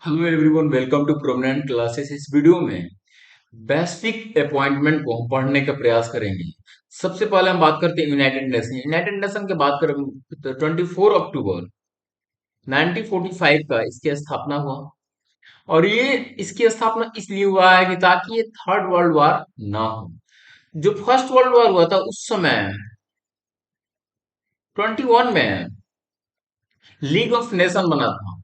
Hello everyone, welcome to prominent classes. इस video में वैश्विक अपॉइंटमेंट को हम पढ़ने का प्रयास करेंगे। सबसे पहले हम बात करते हैं यूनाइटेड नेशन की बात करें तो 24 अक्टूबर 1945 का इसकी स्थापना हुआ। और ये इसकी स्थापना इसलिए हुआ है कि ताकि ये थर्ड वर्ल्ड वार ना हो। जो फर्स्ट वर्ल्ड वार हुआ था उस समय 21 में लीग ऑफ नेशन बना था।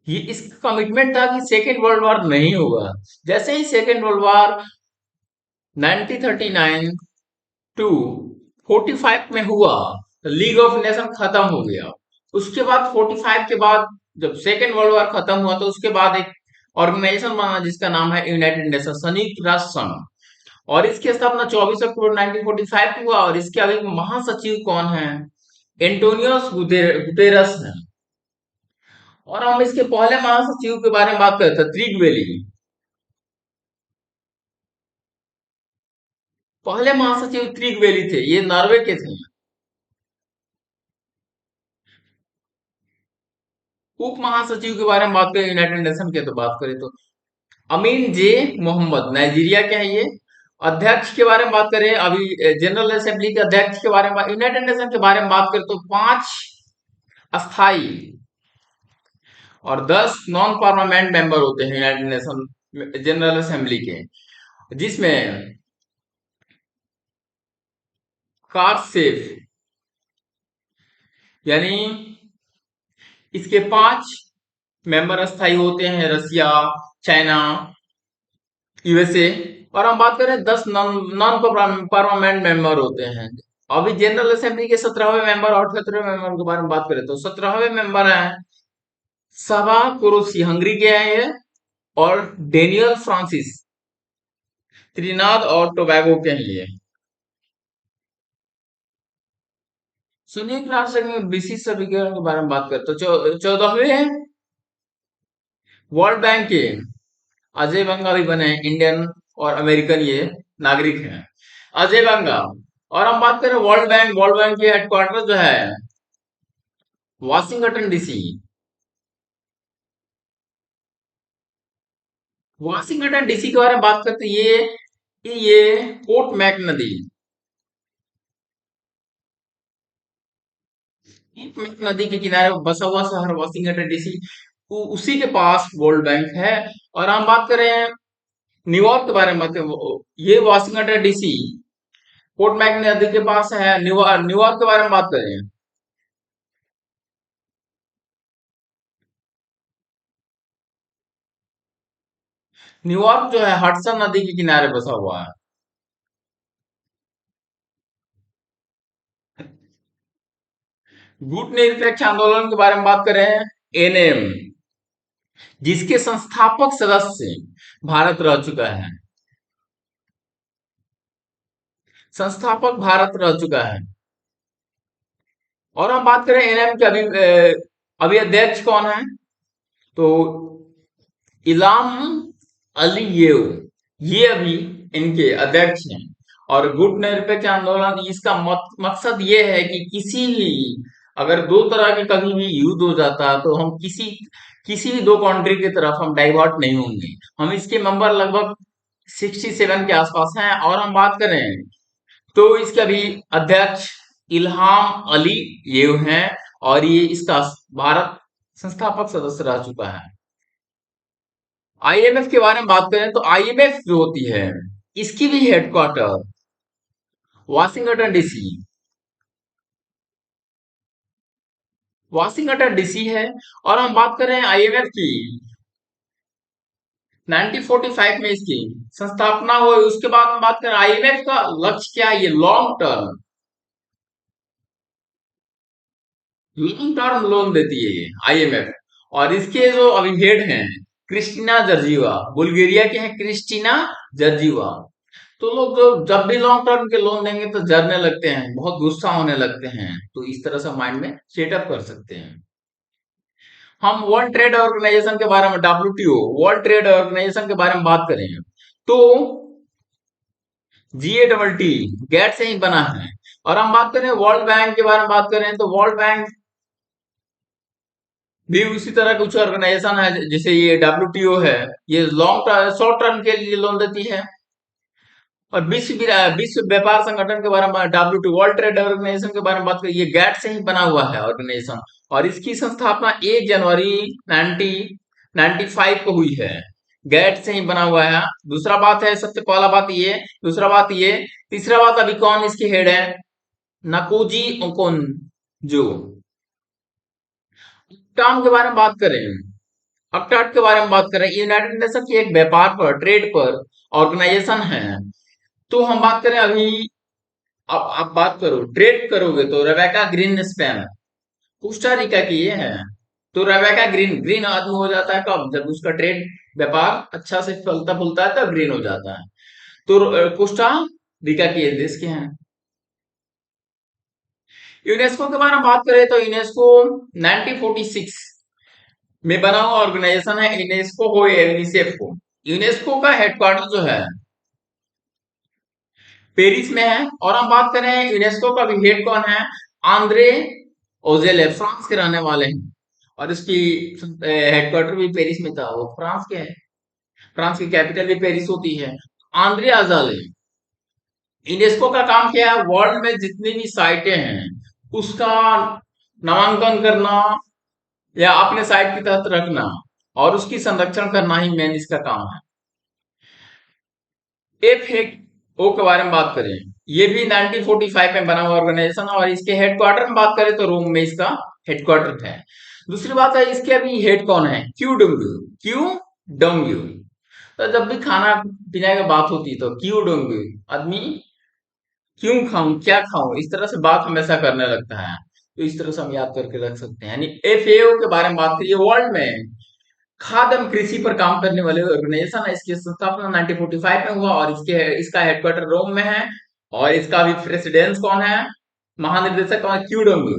ये इसका कमिटमेंट था कि सेकेंड वर्ल्ड वार नहीं होगा। जैसे ही सेकेंड वर्ल्ड वार 1939 टू 45 में हुआ तो लीग ऑफ नेशन खत्म हो गया। उसके बाद 45 के बाद जब सेकेंड वर्ल्ड वॉर खत्म हुआ तो उसके बाद एक ऑर्गेनाइजेशन बना जिसका नाम है यूनाइटेड नेशन, संयुक्त राष्ट्र संघ। और इसकी स्थापना 24 अक्टूबर 1945 को हुआ। और इसके अभी महासचिव कौन है? एंटोनियोस गुतेरस है। और हम इसके पहले महासचिव के बारे में बात करते थे, त्रिगवेली। पहले महासचिव त्रिगवेली थे, ये नॉर्वे के थे। उप महासचिव के बारे में बात करें यूनाइटेड नेशन के तो बात करें तो अमीन जे मोहम्मद, नाइजीरिया के हैं ये। अध्यक्ष के बारे में बात करें, अभी जनरल असेंबली के अध्यक्ष के बारे में, यूनाइटेड नेशन के बारे में बात करें तो 5 अस्थाई और 10 नॉन पार्लियामेंट मेंबर होते हैं यूनाइटेड नेशन जनरल असेंबली के, जिसमें कारसेफ यानी इसके 5 मेंबर अस्थाई होते हैं, रसिया, चाइना, यूएसए। और हम बात करें 10 नॉन परमानेंट मेंबर होते हैं। अभी जनरल असेंबली के 17वें मेंबर और 18वें मेंबर के बारे में बात करें तो 17वें मेंबर हैं साबा कुरुसी, हंगरी के हैं ये। और डेनियल फ्रांसिस, त्रिनाद और टोबैगो के हैं ये। संयुक्त राष्ट्र संघ में विशिष्ट अभिकरण के बारे में बात करें तो 14वें वर्ल्ड बैंक के अजय बंगा भी बने हैं, इंडियन और अमेरिकन ये नागरिक हैं, अजय बंगा। और हम बात करें वर्ल्ड बैंक के हेडक्वार्टर जो है वाशिंगटन डीसी। वाशिंगटन डीसी के बारे में बात करते हैं, ये पोटमैक नदी, पोटमैक नदी के किनारे बसा हुआ शहर वाशिंगटन डीसी, उसी के पास वर्ल्ड बैंक है। और हम बात करें न्यूयॉर्क के बारे में, बात करें ये वाशिंगटन डीसी पोटमैक नदी के पास है। न्यूयॉर्क न्यूयॉर्क के बारे में बात करें, न्यूयॉर्क जो है हडसन नदी के किनारे बसा हुआ है। गुटनिरपेक्ष आंदोलन के बारे में बात करें, एनएम, जिसके संस्थापक सदस्य भारत रह चुका है, संस्थापक भारत रह चुका है। और हम बात करें एनएम के अभी अध्यक्ष कौन है तो इलाम अलीयेव, ये अभी इनके अध्यक्ष हैं। और गुट निरपेक्ष आंदोलन इसका मकसद ये है कि किसी भी अगर दो तरह के कभी भी युद्ध हो जाता है तो हम किसी किसी भी दो कंट्री की तरफ हम डाइवर्ट नहीं होंगे। हम इसके मेंबर लगभग 67 के आसपास हैं। और हम बात करें तो इसके अभी अध्यक्ष इल्हाम अली ये हैं। और ये इसका भारत संस्थापक सदस्य रह चुका है। आईएमएफ के बारे में बात करें तो आईएमएफ जो होती है इसकी भी headquarter Washington DC, Washington DC है। और हम बात करें आईएमएफ की 1945 में इसकी संस्थापना हुई। उसके बाद हम बात करें आईएमएफ का लक्ष्य क्या है, ये लॉन्ग टर्म लोन देती है ये आईएमएफ। और इसके जो अभी हेड हैं क्रिस्टीना जर्जीवा, बुल्गारिया के हैं क्रिस्टीना जर्जीवा। तो लोग जो जब भी लॉन्ग टर्म के लोन देंगे तो जरने लगते हैं, बहुत गुस्सा होने लगते हैं। तो इस तरह से माइंड में सेटअप कर सकते हैं। हम वर्ल्ड ट्रेड ऑर्गेनाइजेशन के बारे में, डब्ल्यूटीओ वर्ल्ड ट्रेड ऑर्गेनाइजेशन के बारे में बात करें तो GATT गैट से ही बना है। और हम बात करें वर्ल्ड बैंक के बारे में बात करें तो वर्ल्ड बैंक भी उसी तरह कुछ ऑर्गेनाइजेशन है, जैसे ये WTO है, ये शॉर्ट टर्म के लिए लोन देती है। और विश्व व्यापार संगठन के बारे में, WTO वर्ल्ड ट्रेड ऑर्गेनाइजेशन के बारे में बात करें, ये गैट से ही बना हुआ है ऑर्गेनाइजेशन। और इसकी संस्थापना 1 जनवरी 1995 को हुई है। गैट से ही बना हुआ है। दूसरा बात है, सबसे पहला बात ये, दूसरा बात ये, तीसरा बात, अभी कौन इसके हेड है? नकोजी ओकोन जो। टर्म के बारे में बात करें, अक्टाट के बारे में बात करें, यूनाइटेड नेशन की एक व्यापार पर, ट्रेड पर ऑर्गेनाइजेशन है। तो हम बात करें अभी, अब आप बात करो, ट्रेड करोगे तो Rebecca green span Costa Rica की ये है। तो रेबेका ग्रीन, ग्रीन आदमी हो जाता है कब? जब उसका ट्रेड व्यापार अच्छा से फलता फूलता है तब ग्रीन हो जाता है। तो कोस्टा रिका के ये देश के हैं। यूनेस्को के बारे में बात करें तो यूनेस्को 1946 में बना हुआ ऑर्गेनाइजेशन है। यूनेस्को हो या यूनिसेफ हो, यूनेस्को का हेडक्वार्टर जो है पेरिस में है। और हम बात करें यूनेस्को का भी हेड कौन है? आंद्रे ओजेले, फ्रांस के रहने वाले हैं। और इसकी हेडक्वार्टर भी पेरिस में था। वो फ्रांस के है, फ्रांस की कैपिटल भी पेरिस होती है। आंद्रे अजाले, यूनेस्को का काम क्या है? वर्ल्ड में जितनी भी साइटें हैं उसका नामांकन करना या अपने साइट के तहत रखना और उसकी संरक्षण करना ही मेन इसका काम है। FAO के बारे में बात करें, ये भी 1945 में बना हुआ ऑर्गेनाइजेशन है। और इसके हेडक्वार्टर में बात करें तो रोम में इसका हेडक्वार्टर है। दूसरी बात है, इसके अभी हेड कौन है? क्यू डोंगू, क्यू डोंगू। तो जब भी खाना पीने की बात होती है तो क्यू डोंगू आदमी, क्यों खाऊं, क्या खाऊं, इस तरह से बात हमेशा करने लगता है। तो इस तरह से हम याद करके रख सकते हैं। यानी FAO के बारे में बात करिए, वर्ल्ड में खाद्य एवं कृषि पर काम करने वाले ऑर्गेनाइजेशन है। इसकी स्थापना 1945 में हुआ और इसका हेडक्वार्टर रोम में है। और इसका भी प्रेसिडेंट कौन है? महानिदेशक कौन है? क्यू डोंगू।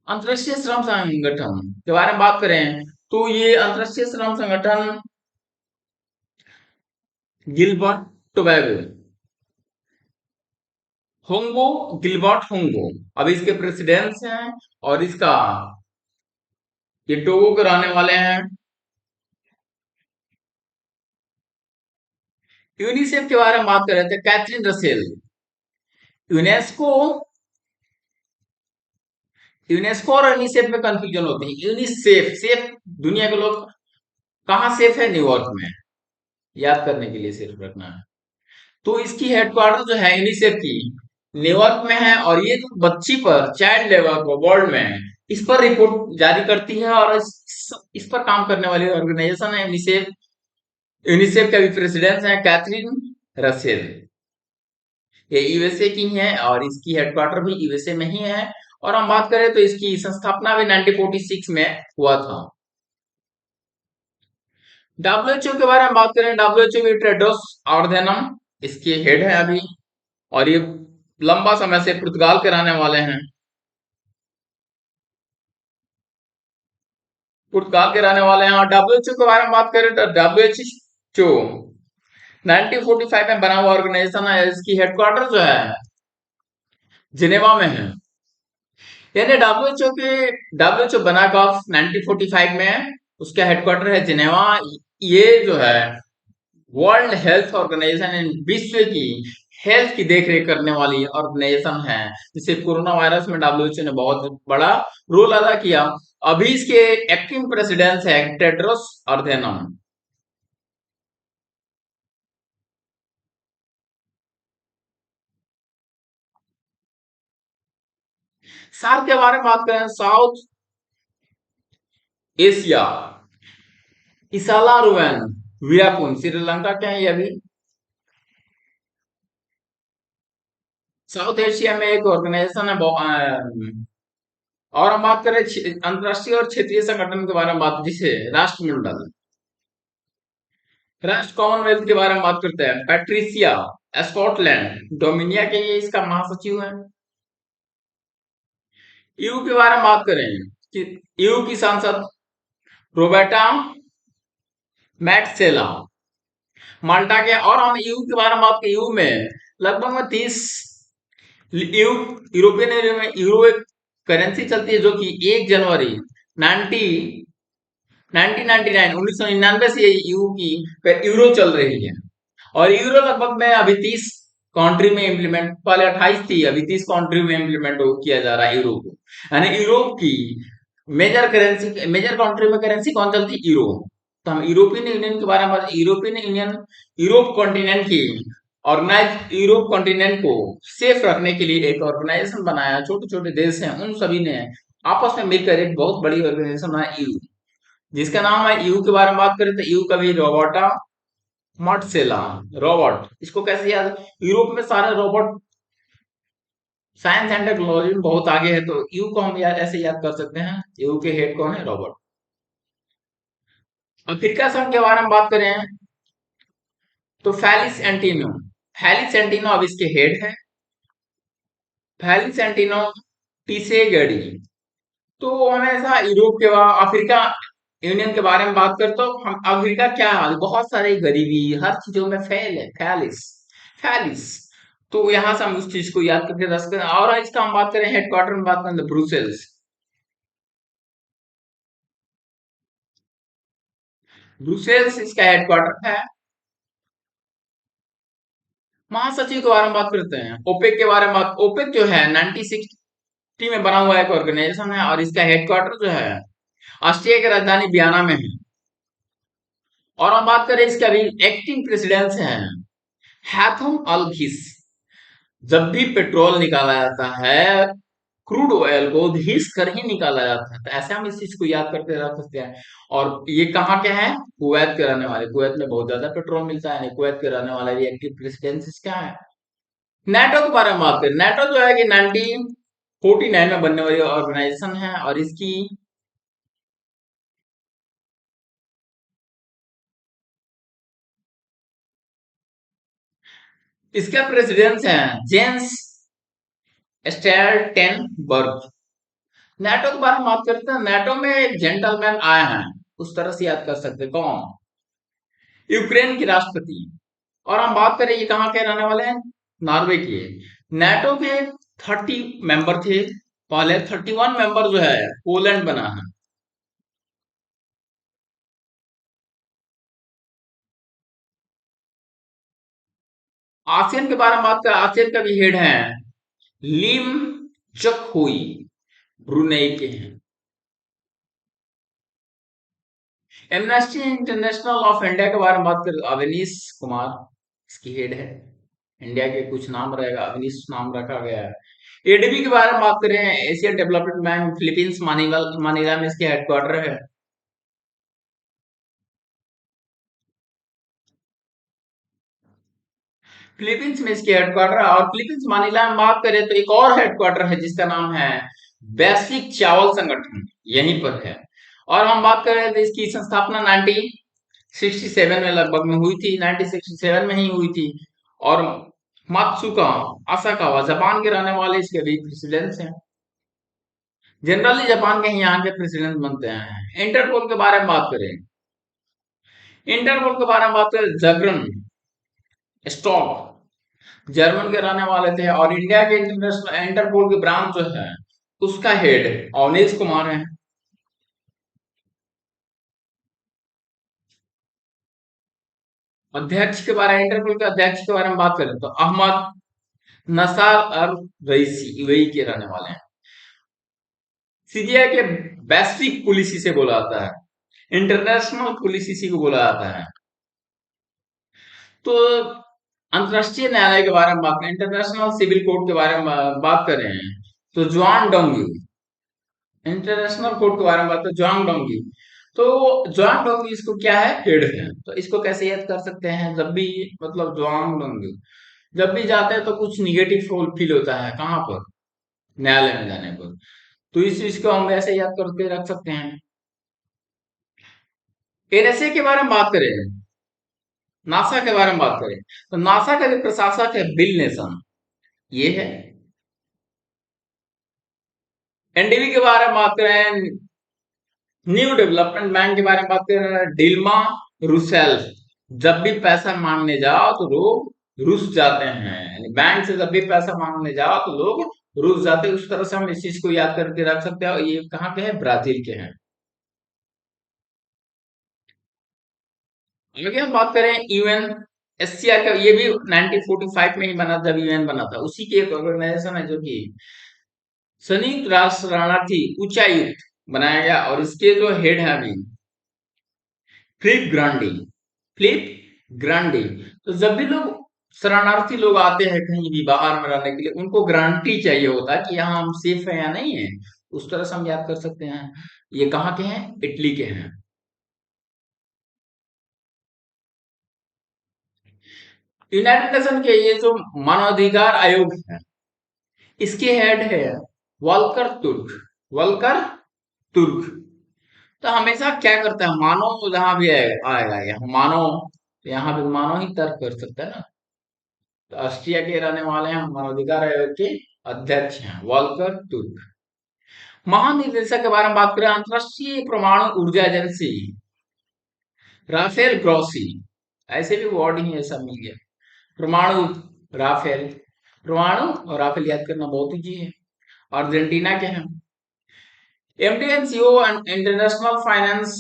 अंतर्राष्ट्रीय श्रम संगठन के बारे में बात करें तो ये अंतर्राष्ट्रीय श्रम संगठन गिलबर्ट टोबैगो, होंगो, गिलबर्ट होंगो अब इसके प्रेसिडेंट्स हैं। और इसका, ये टोगो के रहने वाले हैं। यूनिसेफ के बारे में बात कर रहे थे, कैथरीन रसेल। यूनेस्को, यूनेस्को और यूनिसेफ में कंफ्यूजन होती है। यूनिसेफ, सेफ दुनिया के लोग, कहाँ सेफ है? न्यूयॉर्क में। याद करने के लिए सिर्फ रखना है। तो इसकी हेडक्वार्टर जो है यूनिसेफ की, न्यूयॉर्क में है। और ये जो बच्ची पर, चाइल्ड लेबर पर वर्ल्ड में, इस पर रिपोर्ट जारी करती है। और इस पर काम करने वाली ऑर्गेनाइजेशन है यूनिसेफ। यूनिसेफ के भी प्रेसिडेंट हैं कैथरीन रसेल। ये USA की है और इसकी हेडक्वार्टर भी USA में ही है। और हम बात करें तो इसकी संस्थापना भी 1946 में हुआ था। WHO के बारे में बात करें, WHO की टेड्रोस अधनॉम इसके हेड है अभी। और ये लंबा समय से पुर्तगाल के रहने वाले हैं। पुर्तगाल के रहने वाले हैं। और WHO के बारे में बात करें तो WHO 1945 में बना हुआ ऑर्गेनाइजेशन है। इसकी हेडक्वार्टर जो है जिनेवा में है। यानी WHO बना कब? 1945 में। उसका हेडक्वार्टर है जिनेवा। ये जो है वर्ल्ड हेल्थ ऑर्गेनाइजेशन, विश्व की हेल्थ की देखरेख करने वाली ऑर्गेनाइजेशन है। जिसे कोरोना वायरस में WHO ने बहुत बड़ा रोल अदा किया। अभी इसके एक्टिंग प्रेसिडेंट है टेड्रोस अधनॉम। सार्क के बारे में बात करें, साउथ एशिया, इसाला रुवेन वीरापुन, श्रीलंका के हैं ये अभी। साउथ एशिया में एक ऑर्गेनाइजेशन है। और हम बात करें अंतरराष्ट्रीय और क्षेत्रीय संगठन के बारे में बात, जिसे राष्ट्रमंडल, राष्ट्र कॉमनवेल्थ के बारे में बात करते हैं। पैट्रिसिया स्कॉटलैंड डोमिनिया के ये इसका महासचिव है। EU के बारे में बात करें कि EU की सांसद रोबर्टा मैटसेला माल्टा के। और हम EU के बारे में बात करें, EU में लगभग में 30 यूरोपियन यूनियन में, यूरो करेंसी चलती है जो कि 1 जनवरी 1999 1999 से यू की यूरो चल रही है। और यूरो लगभग में अभी 30 कंट्री में इम्प्लीमेंट, पहले 28 थी, अभी 30 कंट्री में इम्प्लीमेंट किया जा रहा है यूरो को। यानी यूरोप की मेजर करेंसी, मेजर कंट्री में करेंसी कौन चलती है? यूरो। तो हम यूरोपियन यूनियन के बारे में यूरोपियन यूनियन यूरोप कॉन्टिनेंट की ऑर्गेनाइज यूरोप कॉन्टिनेंट को सेफ रखने के लिए एक ऑर्गेनाइजेशन बनाया। छोटे छोटे देश हैं उन सभी ने आपस में मिलकर एक बहुत बड़ी ऑर्गेनाइजेशन बनाया, यू, जिसका नाम है यू। के बारे में बात करें तो यू का भी रोबोटा मटसेला, रोबोट। इसको कैसे याद? यूरोप में सारे रोबोट साइंस एंड टेक्नोलॉजी में बहुत आगे है, तो यू को हम याद ऐसे याद कर सकते हैं। यू के हेड कौन है? रॉबर्ट। अफ्रीका संघ के बारे में बात करें तो फेलिक्स एंटीनो, फेलिक्स एंटीनो अब इसके हेड है। फेलिक्स एंटीनो टीसेगडी। तो हमेशा यूरोप के बाद अफ्रीका यूनियन के बारे में बात करते, तो हम अफ्रीका क्या हाल, बहुत सारी गरीबी, हर चीजों में फेल है, फैलिस, फैलिस। तो यहां से हम उस चीज को याद करके रख सकते हैं। और इसका हम बात करें हेडक्वार्टर में, बात करें तो ब्रुसेल्स, ब्रुसेल्स इसका हेडक्वार्टर है। महासचिव के बारे में बात करते हैं, ओपेक के बारे में बात। ओपेक जो है 1960 में बना हुआ एक ऑर्गेनाइजेशन है, और इसका हेडक्वार्टर जो है ऑस्ट्रिया की राजधानी वियना में है। और हम बात करें इसके अभी एक्टिंग प्रेसिडेंट हैं हैथम अल घिस। जब भी पेट्रोल निकाला जाता है, क्रूड ऑयल को घिस कर ही निकाला जाता है, तो ऐसे हम इस चीज को याद करते रह सकते हैं। और ये कहाँ के हैं? कुवैत के रहने वाले। कुवैत में बहुत ज्यादा पेट्रोल मिलता है, कुवैत के रहने वाला भी एक्टिव प्रेसिडेंट क्या है। नेटो के बारे में बात करें, नेटो जो है कि 1949 में बनने वाली ऑर्गेनाइजेशन है, और इसकी इसका प्रेसिडेंट है जेंस स्टोल्टेनबर्ग। नेटो के बारे में बात करते हैं, नेटो में एक जेंटलमैन आए हैं, उस तरह से याद कर सकते हैं। कौन? यूक्रेन की राष्ट्रपति। और हम बात करें ये कहाँ के रहने वाले हैं? नॉर्वे के। नेटो के 30 मेंबर थे पहले, 31 मेंबर जो है पोलैंड बना है। आसियान के बारे में बात करें, आसियान का भी हेड है लिम चक हुई, ब्रुनेई के हैं। एमनेस्टी इंटरनेशनल ऑफ इंडिया के बारे में बात करें, अवनीश कुमार इसकी हेड है। इंडिया के कुछ नाम रहेगा, अवनीश नाम रखा गया है। एडीबी के बारे में बात करें, Asian development bank, Philippines Manila, Manila में इसके हेडक्वार्टर है। फिलीपींस में इसके हेडक्वार्टर है। और फिलीपींस मनीला में बात करें तो एक और हेडक्वार्टर है जिसका नाम है वैश्विक चावल संगठन, यहीं पर है। और हम बात करें तो इसकी स्थापना 1967 में लगभग में हुई थी, 1967 में ही हुई थी। और मात्सुका असाकावा जापान के रहने वाले इसके अभी प्रेसिडेंट हैं। जनरली जापान के ही यहाँ के प्रेसिडेंट बनते हैं। इंटरपोल के बारे में बात करें, इंटरपोल के बारे में बात करें, जगरन स्टॉक जर्मन के रहने वाले थे। और इंडिया के इंटरनेशनल इंटरपोल की ब्रांच जो है उसका हेड अवनीश कुमार है। अध्यक्ष के बारे में, इंटरपोल के अध्यक्ष के बारे में बात करें तो अहमद नसार अल रईसी, यूएई के रहने वाले हैं। सीजीआई के वैश्विक पुलिस इसे बोला जाता है, इंटरनेशनल पुलिस इसी को बोला जाता है। तो अंतरराष्ट्रीय न्यायालय के बारे में बात करें, इंटरनेशनल सिविल कोर्ट के बारे में बात करें तो जुआन डोंगी, इंटरनेशनल कोर्ट के बारे में बात करें जुआन डोंगी। तो जुआन डोंगी इसको क्या है? हेड है। तो इसको कैसे याद कर सकते हैं? जब भी मतलब जुआन डोंगी जब भी जाते हैं तो कुछ निगेटिव फील होता है, कहाँ पर? न्यायालय में जाने पर। तो इस चीज को हम ऐसे याद करके रख सकते हैं। एनएसए के बारे में बात करें, नासा के बारे में बात करें तो नासा का जो प्रशासक है बिल नेशन, ये है। एनडीबी के बारे में बात करें, न्यू डेवलपमेंट बैंक के बारे में बात करें, डिल्मा रूसेल्फ। जब भी पैसा मांगने जाओ तो लोग रुस जाते हैं, बैंक से जब भी पैसा मांगने जाओ तो लोग रूस जाते उस तरह से हम इस चीज को याद करके रख सकते हैं। और ये कहाँ के हैं? ब्राजील के हैं। आगे हम बात करें यूएन एससीआर का, ये भी 1945 में ही बना, जब यूएन बना था। उसी की एक ऑर्गेनाइजेशन है जो कि संयुक्त राष्ट्र शरणार्थी उच्चायुक्त बनाया गया, और इसके जो हेड है अभी फिलिप ग्रांडी। फिलिप ग्रांडी। तो जब भी लोग शरणार्थी लोग आते हैं कहीं भी बाहर में रहने के लिए, उनको गारंटी चाहिए होता है कि यहाँ हम सेफ है या नहीं है। उस तरह से हम याद कर सकते हैं। ये कहाँ के हैं? इटली के हैं। यूनाइटेड नेशन के ये जो मानवाधिकार आयोग है, इसके हेड है वॉल्कर तुर्क। वॉल्कर तुर्क। तो हमेशा क्या करता है, मानव जहां भी आएगा, यहाँ मानव, यहाँ पे मानव ही तर्क कर सकता है ना। तो ऑस्ट्रिया के रहने वाले हैं, मानवाधिकार आयोग के अध्यक्ष हैं वॉल्कर तुर्क। महानिदेशक के बारे में बात करें, अंतरराष्ट्रीय परमाणु ऊर्जा एजेंसी राफेल ग्रोसी। ऐसे भी वर्ड ही ऐसा मिल गया। परमाणु, राफेल, परमाणु और राफेल याद करना बहुत ईजी है। अर्जेंटीना के हैं। एमटीएनसीओ इंटरनेशनल फाइनेंस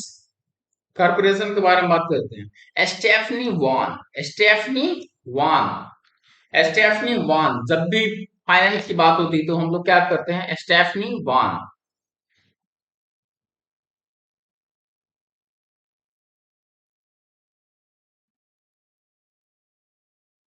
कॉर्पोरेशन के बारे में बात करते हैं। Stephanie Vaughan. Stephanie Vaughan. Stephanie Vaughan. जब भी फाइनेंस की बात होती है तो हम लोग क्या करते हैं? Stephanie von.